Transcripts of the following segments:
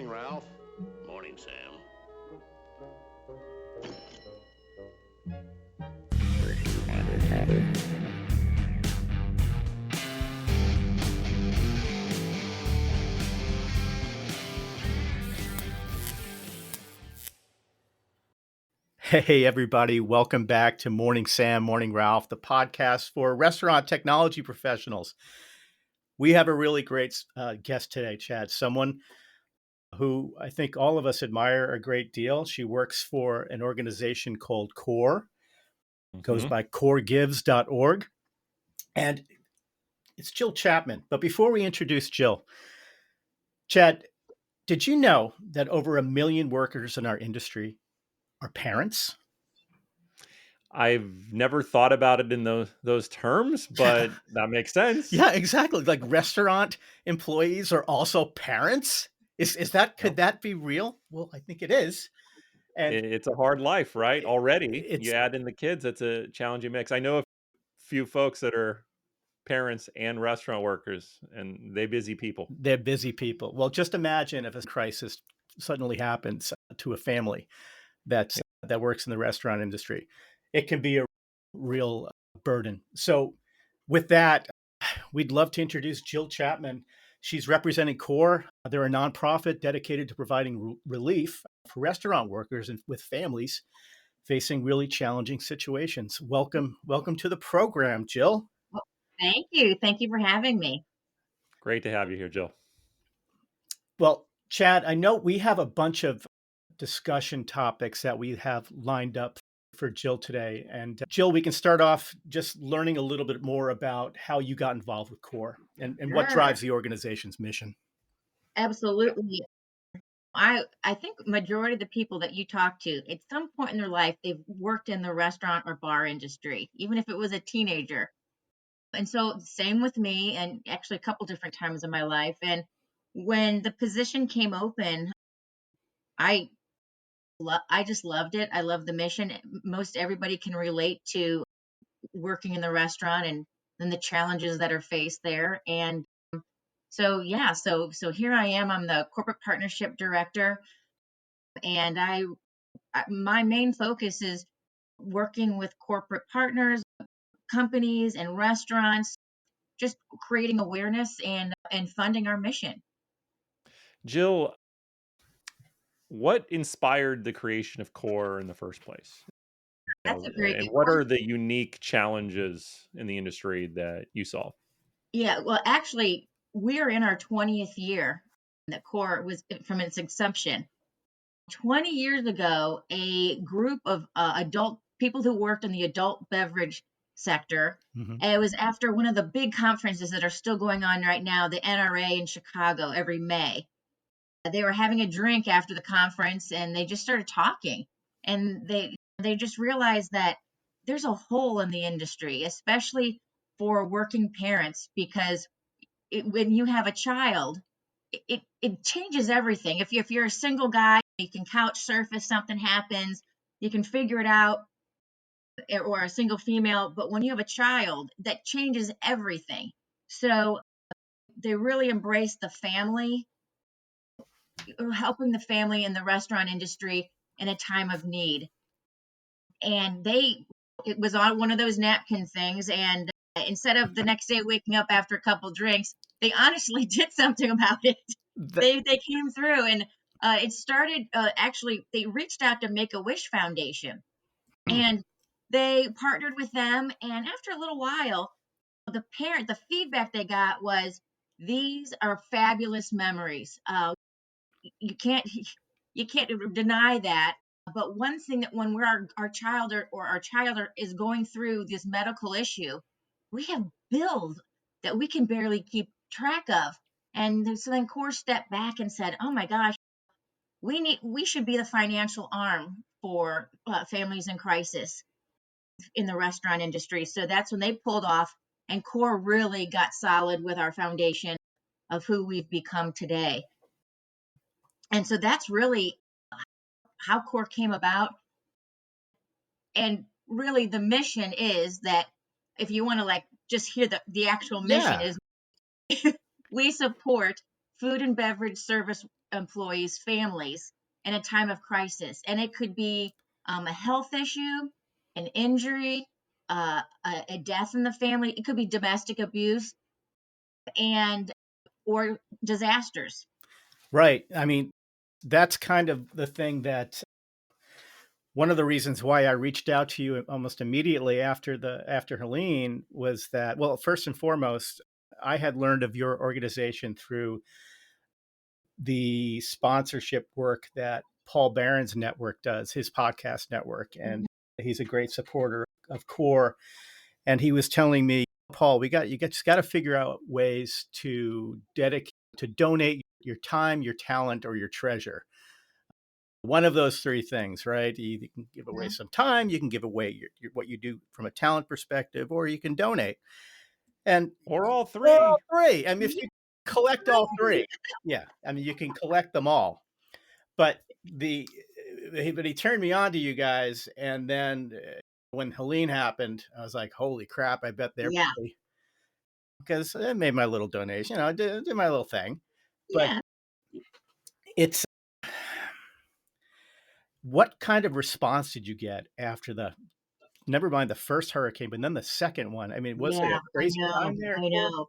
Ralph. Morning, Sam. Hey, everybody. Welcome back to Morning Sam, Morning Ralph, the podcast for restaurant technology professionals. We have a really great guest today, Chad, someone who I think all of us admire a great deal. She works for an organization called CORE, goes by coregives.org, and it's Jill Chapman. But before we introduce Jill, Chad, did you know that over 1 million workers in our industry are parents? I've never thought about it in those terms, but that makes sense. Yeah, exactly. Like restaurant employees are also parents. Is that Yep. could that be real? Well, I think it is. And It's a hard life, right? Already, you it's add in the kids, it's a challenging mix. I know a few folks that are parents and restaurant workers, and they busy people. they're busy people. Well, just imagine if a crisis suddenly happens to a family that works in the restaurant industry. It can be a real burden. So, with that, we'd love to introduce Jill Chapman. She's representing CORE. They're a nonprofit dedicated to providing relief for restaurant workers and with families facing really challenging situations. Welcome to the program, Jill. Well, thank you. Thank you for having me. Great to have you here, Jill. Well, Chad, I know we have a bunch of discussion topics that we have lined up for Jill today. And Jill, we can start off just learning a little bit more about how you got involved with CORE and what Sure. drives the organization's mission. Absolutely. I think majority of the people that you talk to, at some point in their life, they've worked in the restaurant or bar industry, even if it was a teenager. And so same with me, and actually a couple different times in my life. And when the position came open, I I just loved it. I love the mission. Most everybody can relate to working in the restaurant and the challenges that are faced there. And so yeah, so here I am. I'm the corporate partnership director, and my main focus is working with corporate partners, companies, and restaurants, just creating awareness and funding our mission. Jill, what inspired the creation of CORE in the first place? That's a very And good what question. are the unique challenges in the industry that you solve? Yeah, well, actually, we're in our 20th year. The core was from its inception. 20 years ago, a group of adult people who worked in the adult beverage sector. Mm-hmm. It was after one of the big conferences that are still going on right now, the NRA in Chicago every May. They were having a drink after the conference and they just started talking. And they just realized that there's a hole in the industry, especially for working parents, because when you have a child, it changes everything. If you're a single guy, you can couch surf if something happens, you can figure it out, or a single female. But when you have a child, that changes everything. So they really embrace the family, helping the family in the restaurant industry in a time of need. And it was on one of those napkin things, and instead of the next day waking up after a couple drinks, they honestly did something about it. They came through, and it started, actually they reached out to Make-A-Wish Foundation, and they partnered with them. And after a little while, the feedback they got was, these are fabulous memories. You can't you can't deny that. But one thing, that when our child, or our child is going through this medical issue, we have bills that we can barely keep track of. And so then CORE stepped back and said, oh my gosh, we should be the financial arm for families in crisis in the restaurant industry. So that's when they pulled off, and CORE really got solid with our foundation of who we've become today. And so that's really how CORE came about. And really the mission is that, if you want to like just hear the actual mission Yeah. is, we support food and beverage service employees' families in a time of crisis. And it could be a health issue, an injury, a death in the family. It could be domestic abuse and or disasters. Right. I mean, that's kind of the thing that one of the reasons why I reached out to you almost immediately after Helene was that, well, first and foremost, I had learned of your organization through the sponsorship work that Paul Barron's network does, his podcast network, and he's a great supporter of CORE. And he was telling me, Paul, you just got to figure out ways to donate your time, your talent, or your treasure. One of those three things, right? You can give away some time, you can give away what you do from a talent perspective, or you can donate. And Or all all three. three. I mean, if you collect all three, yeah, I mean, you can collect them all. But he turned me on to you guys, and then when Helene happened, I was like, holy crap! I bet they're Yeah. because I made my little donation, did my little thing. But Yeah. it's what kind of response did you get after never mind the first hurricane, but then the second one? I mean, was it Yeah. a crazy time there? I know.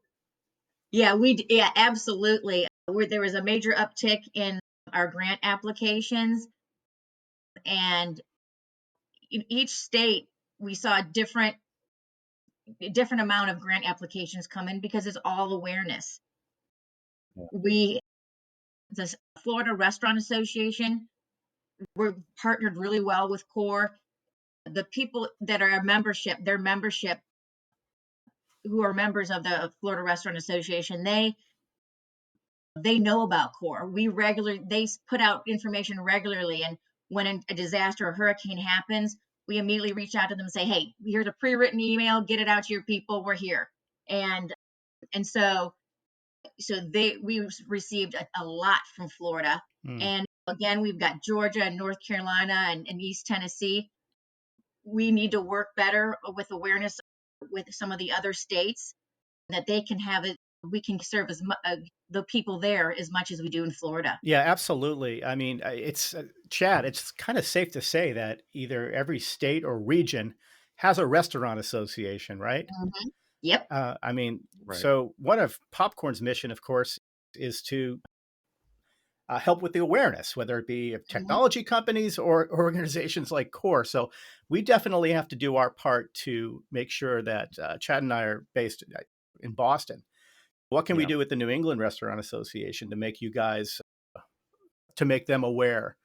Yeah, yeah, absolutely. There was a major uptick in our grant applications, and in each state we saw a different amount of grant applications come in because it's all awareness. We, the Florida Restaurant Association, we're partnered really well with CORE. The people that are their membership, who are members of the Florida Restaurant Association, they know about CORE. They put out information regularly, and when a disaster or hurricane happens, we immediately reach out to them and say, hey, here's a pre-written email, get it out to your people, we're here. And so we received a lot from Florida. And again, we've got Georgia and North Carolina and East Tennessee. We need to work better with awareness with some of the other states that they can have it. We can serve the people there as much as we do in Florida. Yeah, absolutely. I mean, it's Chad, it's kind of safe to say that either every state or region has a restaurant association, right? Mm-hmm. Yep. I mean, Right. so one of Popcorn's mission, of course, is to help with the awareness, whether it be of technology companies or organizations like CORE. So we definitely have to do our part to make sure that Chad and I are based in Boston. What can we do with the New England Restaurant Association to make you guys, to make them aware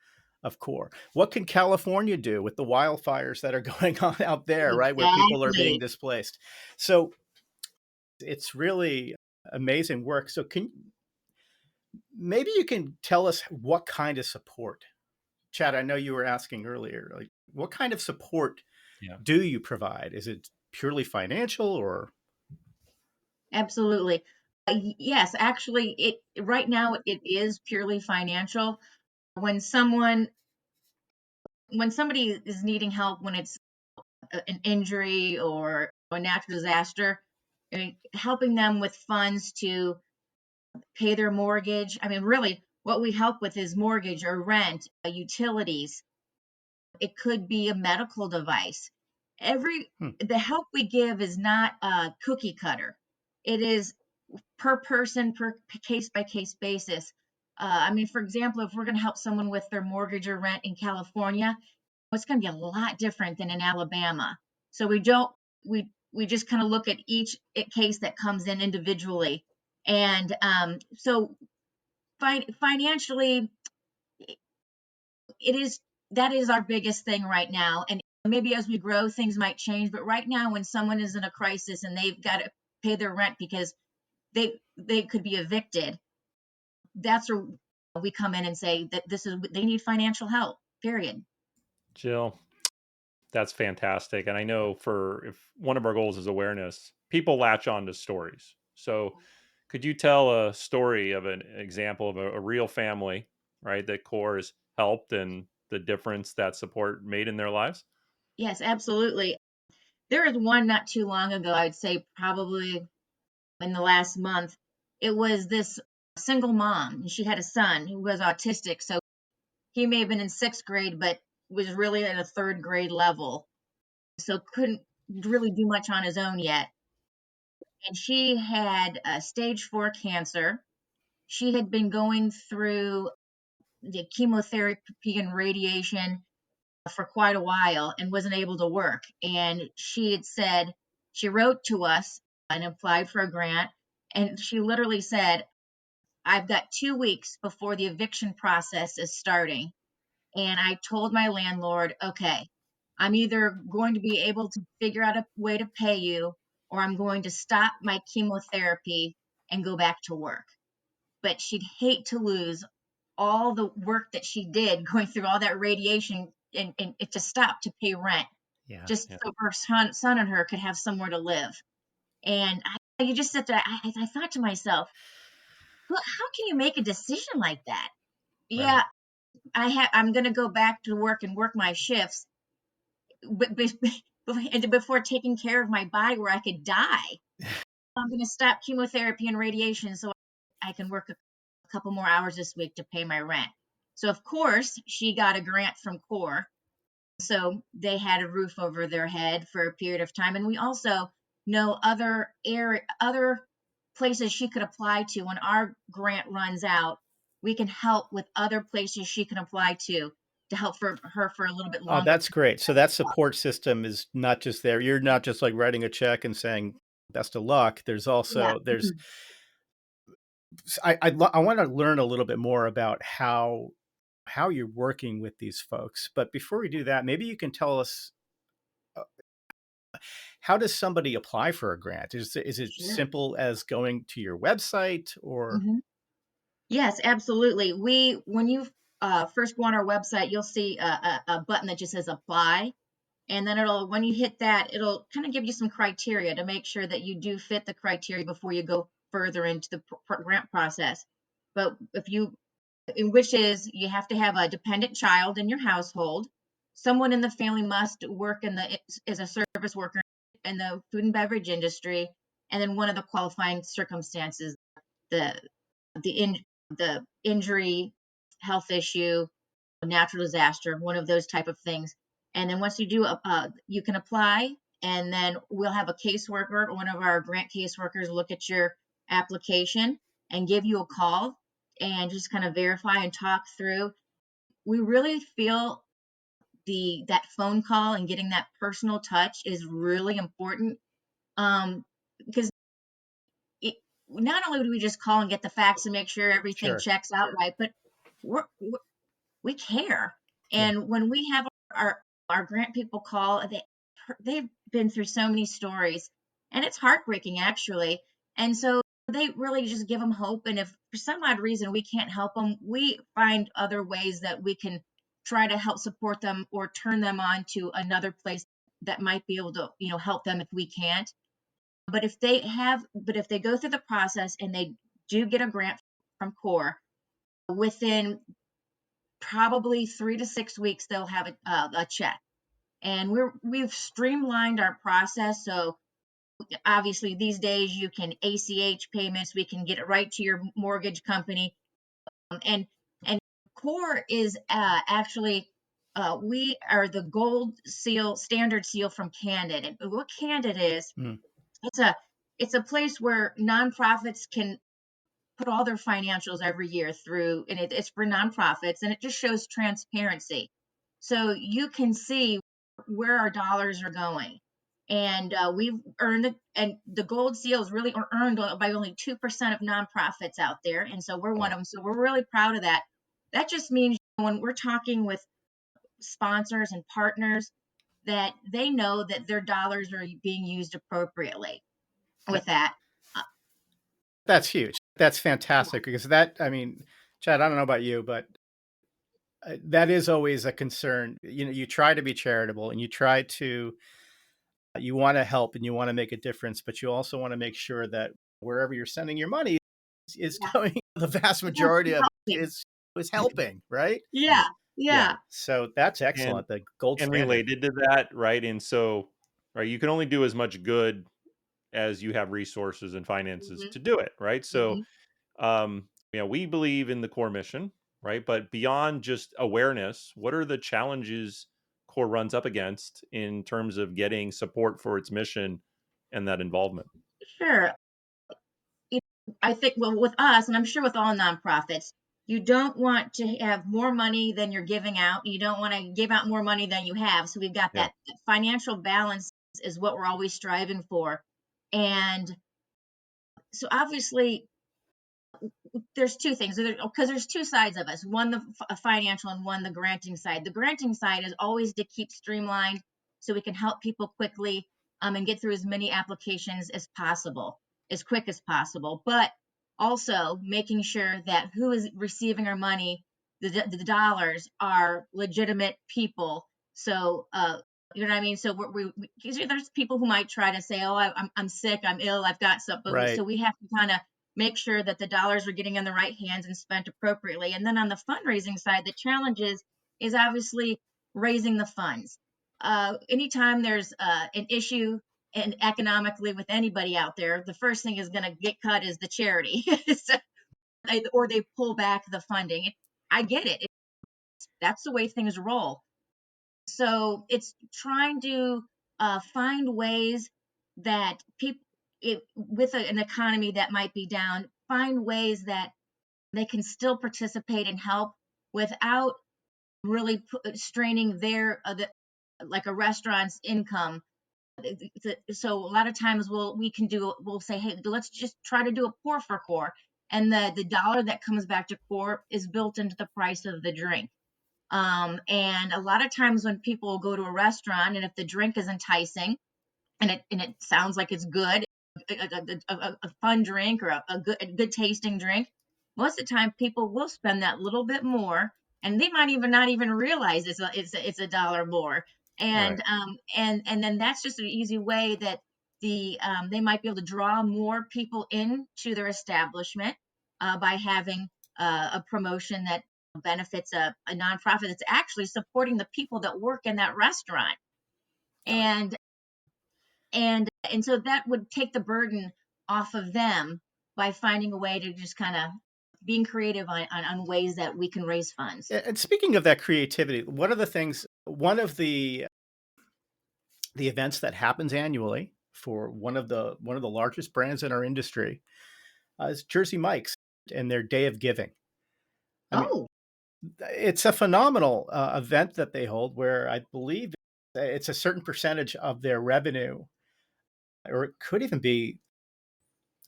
of CORE? What can California do with the wildfires that are going on out there, right, where people are being displaced? So it's really amazing work. So maybe you can tell us what kind of support, Chad, I know you were asking earlier, like what kind of support do you provide? Is it purely financial or? Absolutely. Yes, actually, right now it is purely financial. When somebody is needing help, when it's an injury or a natural disaster, I mean, helping them with funds to pay their mortgage. I mean, really, what we help with is mortgage or rent, utilities. It could be a medical device. The help we give is not a cookie cutter. It is per person, per case by case basis. I mean, for example, if we're going to help someone with their mortgage or rent in California, it's going to be a lot different than in Alabama. So we just kind of look at each case that comes in individually. And so financially, that is our biggest thing right now. And maybe as we grow, things might change. But right now, when someone is in a crisis and they've got to pay their rent because they could be evicted, that's where we come in and say that they need financial help, period. Jill, that's fantastic. And I know if one of our goals is awareness, people latch on to stories. So could you tell a story of an example of a real family, right, that CORE has helped and the difference that support made in their lives? Yes, absolutely. There is one not too long ago, I'd say probably in the last month. It was this single mom, and she had a son who was autistic. So he may have been in 6th grade, but was really at a 3rd grade level. So couldn't really do much on his own yet. And she had stage 4 cancer. She had been going through the chemotherapy and radiation for quite a while and wasn't able to work. And she had said, she wrote to us and applied for a grant. And she literally said, I've got 2 weeks before the eviction process is starting. And I told my landlord, okay, I'm either going to be able to figure out a way to pay you, or I'm going to stop my chemotherapy and go back to work. But she'd hate to lose all the work that she did going through all that radiation and it to stop to pay rent, Yeah. just Yeah. so her son and her could have somewhere to live. And you just sit there. I thought to myself, well, how can you make a decision like that? Yeah, I'm going to go back to work and work my shifts, but before taking care of my body where I could die. I'm going to stop chemotherapy and radiation so I can work a couple more hours this week to pay my rent. So of course she got a grant from CORE, so they had a roof over their head for a period of time. And we also know other places she could apply to. When our grant runs out, we can help with other places she can apply to help for her for a little bit Oh, longer. that's great. So that support system is not just there. You're not just like writing a check and saying best of luck. There's also I want to learn a little bit more about how you're working with these folks. But before we do that, maybe you can tell us, how does somebody apply for a grant? Is it Sure. simple as going to your website or? Mhm. Yes, absolutely. When you first go on our website, you'll see a button that just says apply. And then when you hit that, it'll kind of give you some criteria to make sure that you do fit the criteria before you go further into the grant process. But which is you have to have a dependent child in your household. Someone in the family must work as a service worker in the food and beverage industry. And then one of the qualifying circumstances, the the in the injury, health issue, natural disaster, one of those type of things. And then once you do, you can apply, and then we'll have a caseworker, one of our grant caseworkers, look at your application and give you a call and just kind of verify and talk through. We really feel that phone call and getting that personal touch is really important, because not only do we just call and get the facts and make sure everything Sure. checks out right, but we care. Yeah. And when we have our grant people call, they've been through so many stories, and it's heartbreaking actually. And so they really just give them hope. And if for some odd reason we can't help them, we find other ways that we can try to help support them or turn them on to another place that might be able to, help them if we can't. But if they go through the process and they do get a grant from CORE, within probably 3 to 6 weeks, they'll have a check. And we've streamlined our process. So obviously these days you can ACH payments, we can get it right to your mortgage company. And CORE is actually, we are the gold seal, standard seal from Candid. And what Candid is, Mm. it's a place where nonprofits can put all their financials every year through, and it's for nonprofits, and it just shows transparency. So you can see where our dollars are going. And we've earned it, and the gold seal is really earned by only 2% of nonprofits out there. And so we're one of them. So we're really proud of that. That just means when we're talking with sponsors and partners, that they know that their dollars are being used appropriately with that. That's huge. That's fantastic because I mean, Chad, I don't know about you, but that is always a concern. You try to be charitable and you want to help and you want to make a difference, but you also want to make sure that wherever you're sending your money is Yeah. going, the vast majority of it is helping, right? Yeah. So that's excellent. The gold And standard. related to that, right? And so, right, you can only do as much good as you have resources and finances Mhm. to do it, right? So, Mhm. we believe in the core mission, right? But beyond just awareness, what are the challenges core runs up against in terms of getting support for its mission and that involvement? Sure. I think, well, with us, and I'm sure with all nonprofits, you don't want to have more money than you're giving out. You don't want to give out more money than you have. So we've got Yeah. that financial balance is what we're always striving for. And so obviously, there's two things because there's two sides of us, one the financial and one the granting side. The granting side is always to keep streamlined so we can help people quickly and get through as many applications as possible, as quick as possible, but also making sure that who is receiving our money, the dollars, are legitimate people. So you know what I mean? So there's people who might try to say, oh, I'm sick, I'm ill, I've got something. Right. So we have to kind of make sure that the dollars are getting in the right hands and spent appropriately. And then on the fundraising side, the challenge is obviously raising the funds. Anytime there's an issue and economically with anybody out there, the first thing is going to get cut is the charity, so, or they pull back the funding. I get it. That's the way things roll. So it's trying to find ways that people, with an economy that might be down, find ways that they can still participate and help without really straining like a restaurant's income. So a lot of times we'll say, hey, let's just try to do a pour for core, and the dollar that comes back to core is built into the price of the drink. And a lot of times when people go to a restaurant, and if the drink is enticing and it sounds like it's good, a fun drink or a good tasting drink, most of the time people will spend that little bit more, and they might even not even realize it's a dollar more. Right. And then that's just an easy way that they might be able to draw more people into their establishment by having a promotion that benefits a nonprofit that's actually supporting the people that work in that restaurant. And and so that would take the burden off of them by finding a way to just kind of being creative on ways that we can raise funds. And speaking of that creativity, one of the events that happens annually for one of the largest brands in our industry is Jersey Mike's and their Day of Giving. I mean, Oh, it's a phenomenal event that they hold where I believe it's a certain percentage of their revenue, or it could even be,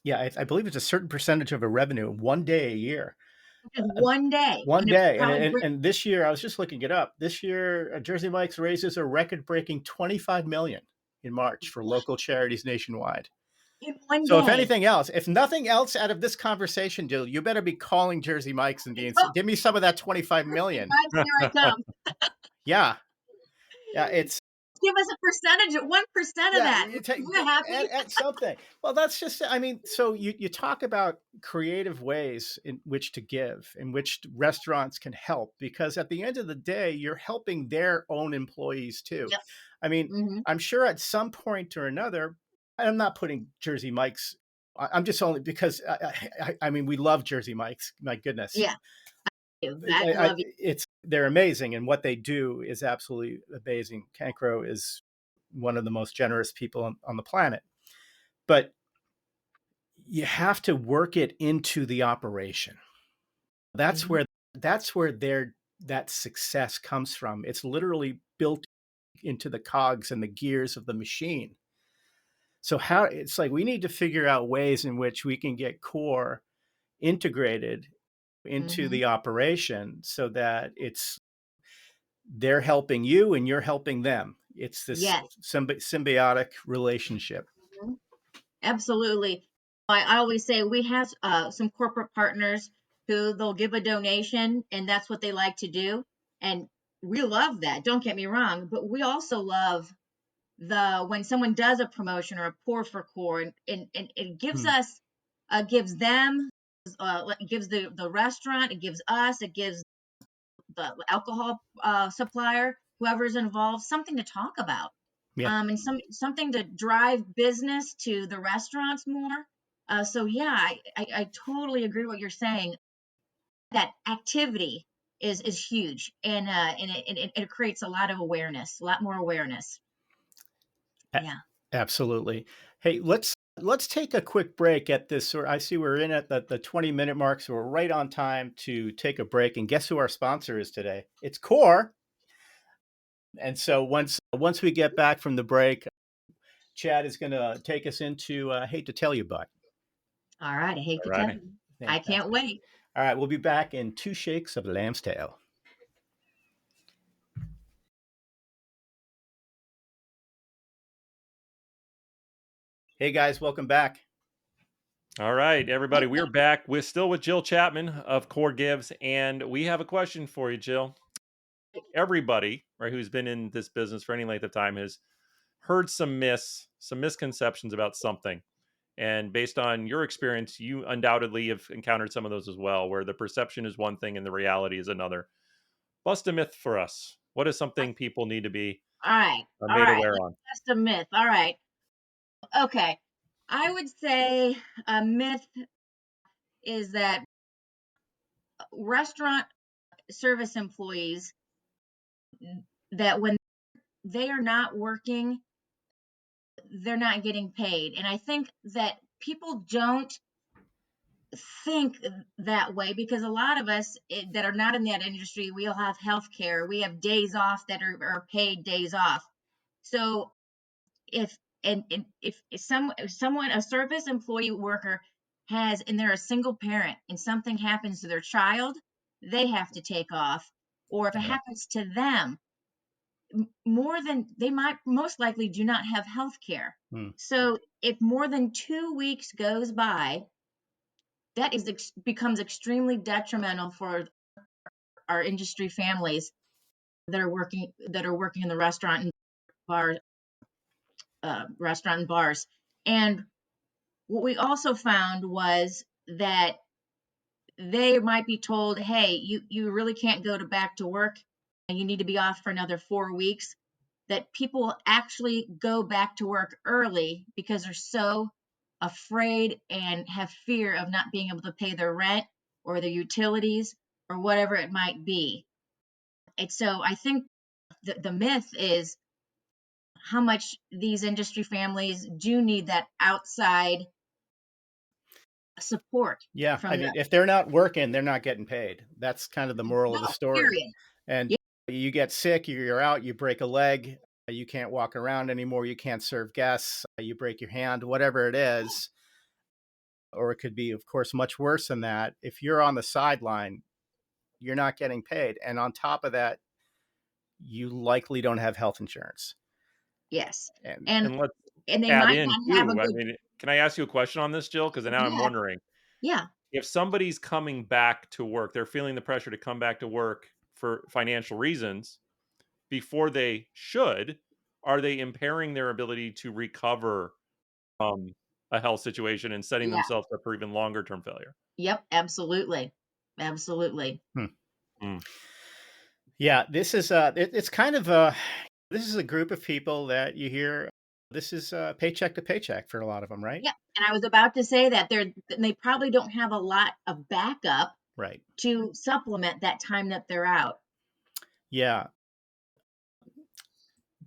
yeah, I believe it's a certain percentage of a revenue one day a year. just one day. One And it day. probably And this year, I was just looking it up. This year, Jersey Mike's raises a record-breaking $25 million in March for local charities nationwide. in one So if day. anything else, if nothing else out of this conversation, Jill, you better be calling Jersey Mike's and being, Oh, give me some of that 25 million. here I come. Yeah. Yeah. It's, Give us a percentage, 1% of that. you take We're happy. at something. Well, that's just, I mean, so you talk about creative ways in which to give, in which restaurants can help, because at the end of the day, you're helping their own employees too. Yep. I mean, Mm-hmm. I'm sure at some point or another, I'm not putting Jersey Mike's, I'm just only because I mean, we love Jersey Mike's, my goodness. Yeah. I love you. They're amazing, and what they do is absolutely amazing. Cancro is one of the most generous people on the planet, but you have to work it into the operation. That's Mhm. where that success comes from. It's literally built into the cogs and the gears of the machine. So it's like we need to figure out ways in which we can get core integrated into Mhm. the operation so that they're helping you and you're helping them. It's this Yes. symbiotic relationship. Mhm. Absolutely. I always say we have some corporate partners who they'll give a donation, and that's what they like to do. And we love that. Don't get me wrong, but we also love when someone does a promotion or a pour for core, and it gives Hmm. us, gives them, gives the restaurant, it gives us, it gives the alcohol supplier, whoever's involved, something to talk about. Yeah. And something to drive business to the restaurants more. So yeah, I totally agree with what you're saying. that activity is huge, and it creates a lot of awareness, a lot more awareness. Yeah. Absolutely. Hey, let's take a quick break at this. Or I see we're in at the 20-minute mark, so we're right on time to take a break. And guess who our sponsor is today? It's Core. And so once we get back from the break, Chad is going to take us into Hate to Tell You, but. All right. I hate to tell you. I can't wait. All right, we'll be back in 2 shakes of lamb's tail. Hey guys, welcome back. All right, everybody, we're back. We're still with Jill Chapman of Core Gives, and we have a question for you, Jill. Everybody, right, who's been in this business for any length of time has heard some misconceptions about something. And based on your experience, you undoubtedly have encountered some of those as well, where the perception is one thing and the reality is another. Bust a myth for us. What is something people need to be All right. made aware on? That's a myth. All right. Okay. I would say a myth is that restaurant service employees, that when they are not working, they're not getting paid. And I think that people don't think that way, because a lot of us that are not in that industry, we all have health care. We have days off that are paid days off. So if if someone, a service employee worker, has, and they're a single parent and something happens to their child, they have to take off. Or if it happens to them, more than, they might most likely do not have health care. So if more than 2 weeks goes by, that becomes extremely detrimental for our industry families that are working in the restaurant and bars. And what we also found was that they might be told, hey, you really can't go back to work and you need to be off for another 4 weeks. That people actually go back to work early because they're so afraid and have fear of not being able to pay their rent or their utilities or whatever it might be. And so I think the myth is how much these industry families do need that outside support. Yeah, I mean, if they're not working, they're not getting paid. That's kind of the moral of the story. Period. And you get sick, you're out, you break a leg, you can't walk around anymore, you can't serve guests, you break your hand, whatever it is. Or it could be, of course, much worse than that. If you're on the sideline, you're not getting paid. And on top of that, you likely don't have health insurance. Yes. And let's they add might in not have too. a good. I mean, can I ask you a question on this, Jill? Because now I'm wondering. Yeah. If somebody's coming back to work, they're feeling the pressure to come back to work for financial reasons before they should, are they impairing their ability to recover from a health situation and setting themselves up for even longer term failure? Yep, absolutely. Absolutely. Yeah, this is it's kind of this is a group of people that you hear, this is paycheck to paycheck for a lot of them, right? Yeah, and I was about to say that they probably don't have a lot of backup, right, to supplement that time that they're out. Yeah.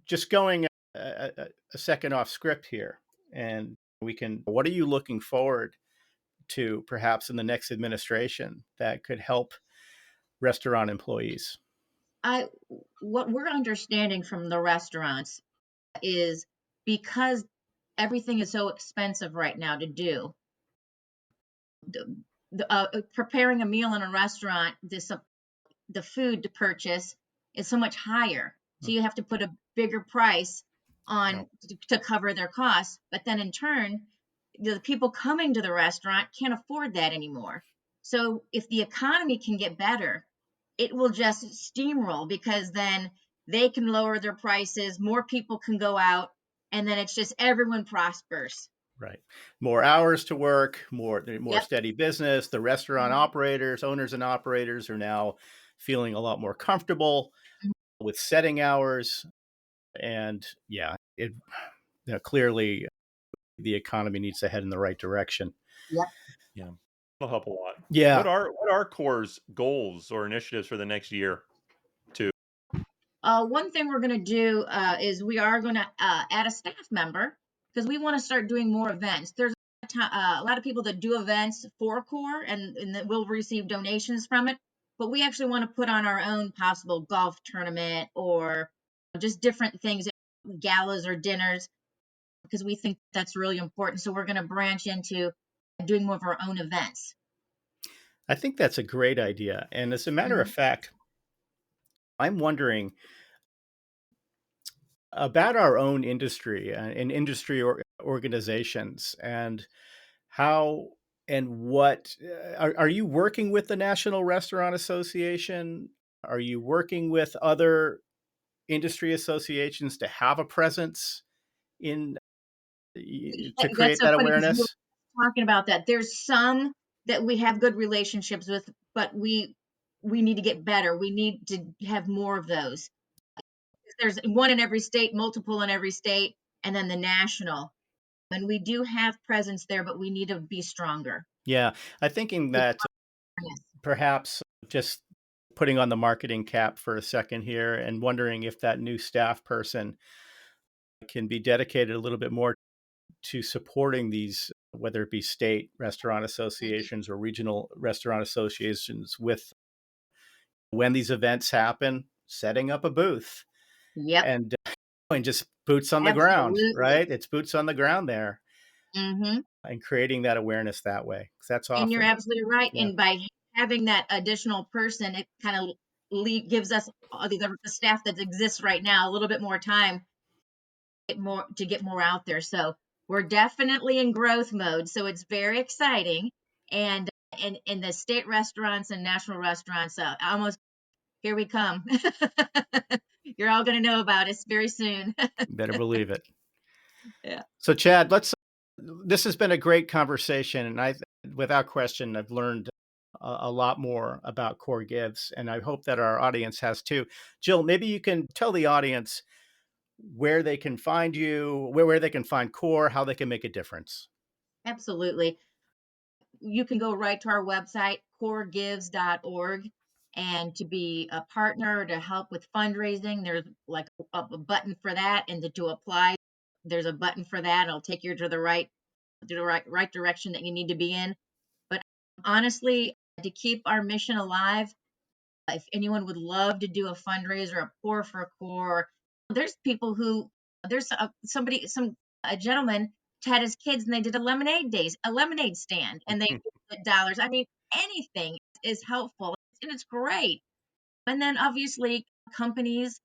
Just going a second off script here, and what are you looking forward to perhaps in the next administration that could help restaurant employees? What we're understanding from the restaurants is, because everything is so expensive right now to do, preparing a meal in a restaurant, the food to purchase is so much higher. So you have to put a bigger price on to cover their costs. But then in turn, the people coming to the restaurant can't afford that anymore. So if the economy can get better, it will just steamroll, because then they can lower their prices, more people can go out, and then it's just everyone prospers. Right. More hours to work, more steady business. The restaurant operators, owners and operators are now feeling a lot more comfortable with setting hours. And clearly the economy needs to head in the right direction. Yep. Yeah. That'll help a lot. Yeah. What are Core's goals or initiatives for the next year? One thing we're going to do is we are going to add a staff member because we want to start doing more events. There's a lot of people that do events for Core and that will receive donations from it, but we actually want to put on our own possible golf tournament or just different things, galas or dinners, because we think that's really important. So we're going to branch into doing more of our own events. I think that's a great idea. And as a matter of fact, I'm wondering about our own industry and industry organizations and how and what are you working with the National Restaurant Association? Are you working with other industry associations to have a presence in to That's create so that funny because awareness? talking about that. There's some that we have good relationships with, but we need to get better. We need to have more of those. There's one in every state, multiple in every state, and then the national. And we do have presence there, but we need to be stronger. Yeah, I'm thinking that perhaps just putting on the marketing cap for a second here and wondering if that new staff person can be dedicated a little bit more to supporting these, whether it be state restaurant associations or regional restaurant associations, with when these events happen, setting up a booth Yep. and just boots on the ground, Absolutely. right? It's boots on the ground there Mm-hmm. and creating that awareness that way. 'Cause that's And you're often, absolutely right. yeah, And by having that additional person, it kind of gives us the staff that exists right now a little bit more time to get more out there. So we're definitely in growth mode. So it's very exciting. And in the state restaurants and national restaurants, almost here we come. You're all going to know about us very soon. better believe it. Yeah. So Chad, this has been a great conversation. And without question, I've learned a lot more about Core Gives, and I hope that our audience has too. Jill, maybe you can tell the audience where they can find you, where they can find Core, how they can make a difference. Absolutely. You can go right to our website, coregives.org. And to be a partner to help with fundraising, there's like a button for that. And to apply, there's a button for that. It'll take you to the right direction that you need to be in. But honestly, to keep our mission alive, if anyone would love to do a fundraiser, a pour for Core, there's people who there's a gentleman had his kids and they did a lemonade stand, and they did dollars. I mean, anything is helpful and it's great. And then obviously companies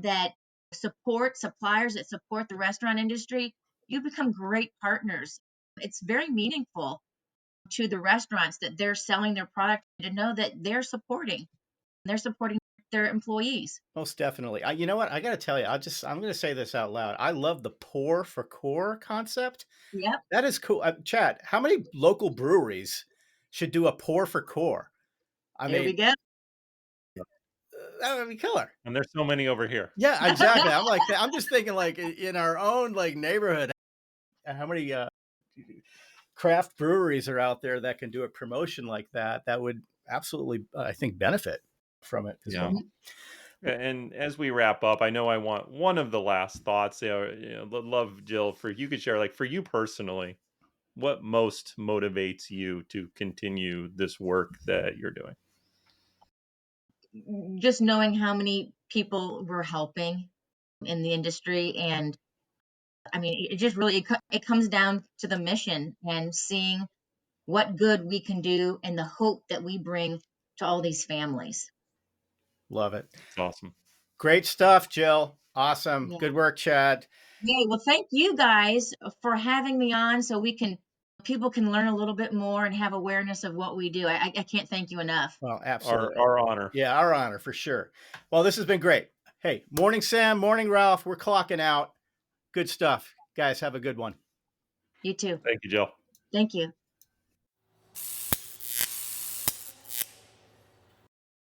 that support suppliers that support the restaurant industry, you become great partners. It's very meaningful to the restaurants that they're selling their product to know that they're supporting their employees. Most definitely. You know what? I got to tell you, I'm going to say this out loud. I love the pour for Core concept. Yep. That is cool. Chad, how many local breweries should do a pour for Core? I There mean, we go. that would be killer. And there's so many over here. Yeah, exactly. I'm just thinking like in our own like neighborhood, how many craft breweries are out there that can do a promotion like that? That would absolutely, I think, benefit from it as well. And as we wrap up, I know I want one of the last thoughts. Love Jill, for you could share, like, for you personally, what most motivates you to continue this work that you're doing? Just knowing how many people we're helping in the industry, and I mean, it just really it comes down to the mission and seeing what good we can do and the hope that we bring to all these families. Love it. It's awesome. Great stuff, Jill. Awesome. Yeah. Good work, Chad. Yay. Well, thank you guys for having me on so people can learn a little bit more and have awareness of what we do. I can't thank you enough. Well, absolutely. Our honor. Yeah, our honor for sure. Well, this has been great. Hey, morning, Sam. Morning, Ralph. We're clocking out. Good stuff. Guys, have a good one. You too. Thank you, Jill. Thank you.